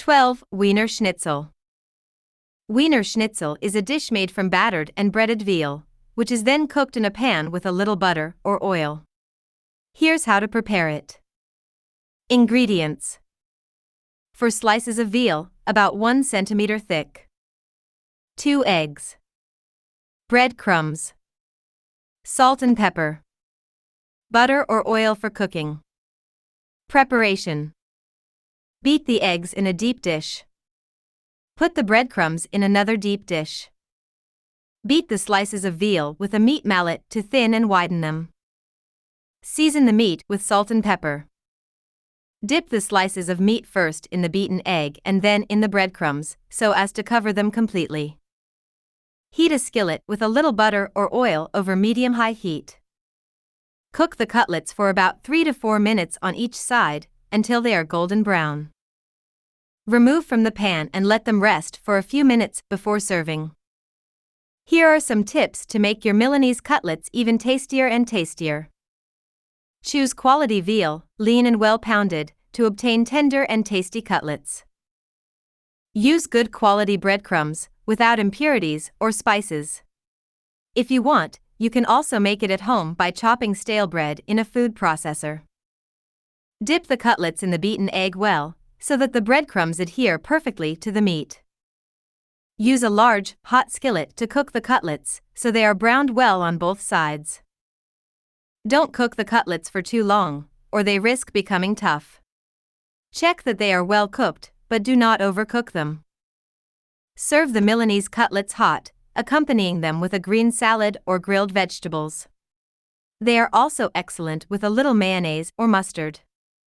12. Wiener schnitzel. Wiener schnitzel is a dish made from battered and breaded veal, which is then cooked in a pan with a little butter or oil. Here's how to prepare it. Ingredients: for slices of veal, about 1 centimeter thick. 2 eggs. Breadcrumbs. Salt and pepper. Butter or oil for cooking. Preparation: beat the eggs in a deep dish. Put the breadcrumbs in another deep dish. Beat the slices of veal with a meat mallet to thin and widen them. Season the meat with salt and pepper. Dip the slices of meat first in the beaten egg and then in the breadcrumbs, so as to cover them completely. Heat a skillet with a little butter or oil over medium-high heat. Cook the cutlets for about 3 to 4 minutes on each side, until they are golden brown. Remove from the pan and let them rest for a few minutes before serving. Here are some tips to make your Milanese cutlets even tastier and tastier. Choose quality veal, lean and well pounded, to obtain tender and tasty cutlets. Use good quality breadcrumbs, without impurities or spices. If you want, you can also make it at home by chopping stale bread in a food processor. Dip the cutlets in the beaten egg well, so that the breadcrumbs adhere perfectly to the meat. Use a large, hot skillet to cook the cutlets, so they are browned well on both sides. Don't cook the cutlets for too long, or they risk becoming tough. Check that they are well cooked, but do not overcook them. Serve the Milanese cutlets hot, accompanying them with a green salad or grilled vegetables. They are also excellent with a little mayonnaise or mustard.